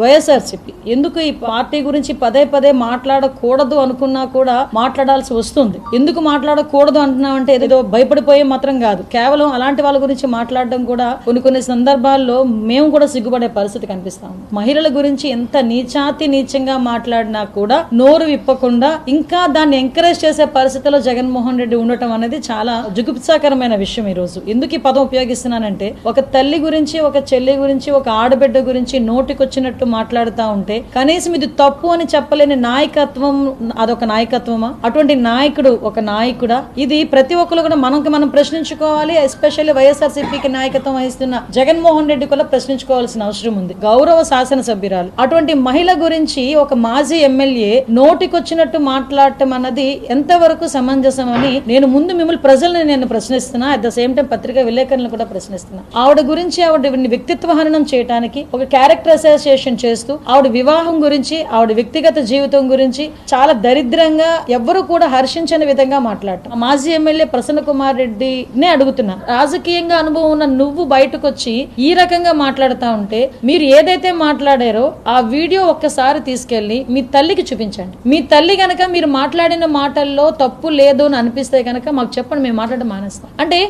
వైఎస్ఆర్సీపీ ఎందుకు ఈ పార్టీ గురించి పదే పదే మాట్లాడకూడదు అనుకున్నా కూడా మాట్లాడాల్సి వస్తుంది. ఎందుకు మాట్లాడకూడదు అంటున్నామంటే ఏదో భయపడిపోయే మాత్రం కాదు, కేవలం అలాంటి వాళ్ళ గురించి మాట్లాడడం కూడా కొన్ని సందర్భాల్లో మేము కూడా సిగ్గుపడే పరిస్థితి కనిపిస్తాం. మహిళల గురించి ఎంత నీచంగా మాట్లాడినా కూడా నోరు విప్పకుండా ఇంకా దాన్ని ఎంకరేజ్ చేసే పరిస్థితిలో జగన్మోహన్ రెడ్డి ఉండటం అనేది చాలా జుగుప్సాకరమైన విషయం. ఈ రోజు ఎందుకు ఈ పదం ఉపయోగిస్తున్నానంటే, ఒక తల్లి గురించి, ఒక చెల్లి గురించి, ఒక ఆడబిడ్డ గురించి నోటికొచ్చినట్టు మాట్లాడుతూ ఉంటే కనీసం ఇది తప్పు అని చెప్పలేని నాయకత్వం అదొక నాయకత్వమా? అటువంటి నాయకుడు ఒక నాయకుడా? ఇది ప్రతి ఒక్కరు కూడా మనం ప్రశ్నించుకోవాలి. ఎస్పెషల్లీ వైఎస్ఆర్సీపీకి నాయకత్వం వహిస్తున్న జగన్మోహన్ రెడ్డి కూడా ప్రశ్నించుకోవాల్సిన అవసరం ఉంది. గౌరవ శాసనసభ్యురాలు అటువంటి మహిళ గురించి ఒక మాజీ ఎమ్మెల్యే నోటికొచ్చినట్టు మాట్లాడటం అన్నది ఎంతవరకు సమంజసం అని నేను ముందు మిమ్మల్ని ప్రజల్ని నేను ప్రశ్నిస్తున్నా. అట్ ద సేమ్ టైం పత్రికా విలేకరులను కూడా ప్రశ్నిస్తున్నా. ఆవిడ గురించి ఆవిడ వ్యక్తిత్వ హననం చేయడానికి ఒక క్యారెక్టర్ అసోసియేషన్ చేస్తూ ఆవిడ వివాహం గురించి, ఆవిడ వ్యక్తిగత జీవితం గురించి చాలా దరిద్రంగా ఎవ్వరూ కూడా హర్షించని విధంగా మాట్లాడటం. మాజీ ఎమ్మెల్యే ప్రసన్న కుమార్ రెడ్డినే అడుగుతున్నా, రాజకీయంగా అనుభవం ఉన్న నువ్వు బయటకు వచ్చి ఈ రకంగా మాట్లాడుతా ఉంటే మీరు ఏదైతే మాట్లాడారో ఆ వీడియో ఒక్కసారి తీసుకెళ్లి మీ తల్లికి చూపించండి. మీ తల్లి గనక మీరు మాట్లాడిన మాటల్లో తప్పు లేదు అని అనిపిస్తే కనుక మాకు చెప్పండి, మేము మాట్లాడడం మానేస్తాం. అంటే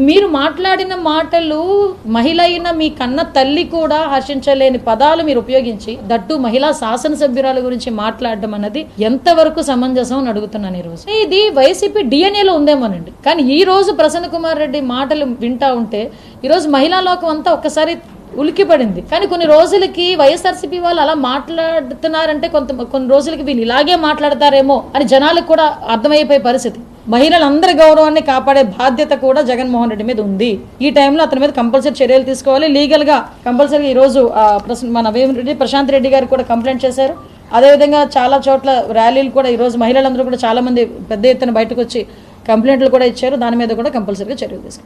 మీరు మాట్లాడిన మాటలు మహిళ అయిన మీ కన్న తల్లి కూడా హర్షించలేని పదాలు మీరు ఉపయోగించి దట్టు మహిళా శాసనసభ్యురాల గురించి మాట్లాడడం అన్నది ఎంతవరకు సమంజసం అని అడుగుతున్నాను. ఈ రోజు ఇది వైసీపీ డిఎన్ఏలో ఉందేమోనండి, కానీ ఈ రోజు ప్రసన్న కుమార్ రెడ్డి మాటలు వింటా ఉంటే ఈ రోజు మహిళా లోకం అంతా ఒక్కసారి ఉలిక్కిపడింది. కానీ కొన్ని రోజులకి వైఎస్ఆర్సీపీ వాళ్ళు అలా మాట్లాడుతున్నారంటే కొన్ని రోజులకి వీళ్ళు ఇలాగే మాట్లాడతారేమో అని జనాలకు కూడా అర్థమైపోయే పరిస్థితి. మహిళలందరి గౌరవాన్ని కాపాడే బాధ్యత కూడా జగన్మోహన్ రెడ్డి మీద ఉంది. ఈ టైంలో అతని మీద కంపల్సరీ చర్యలు తీసుకోవాలి. లీగల్ గా కంపల్సరీ ఈ రోజు మన వేమిరెడ్డి ప్రశాంత్ రెడ్డి గారికి కూడా కంప్లైంట్ చేశారు. అదేవిధంగా చాలా చోట్ల ర్యాలీలు కూడా ఈ రోజు మహిళలందరూ కూడా చాలా మంది పెద్ద ఎత్తున బయటకు వచ్చి కంప్లైంట్లు కూడా ఇచ్చారు. దాని మీద కూడా కంపల్సరీగా చర్యలు తీసుకోవాలి.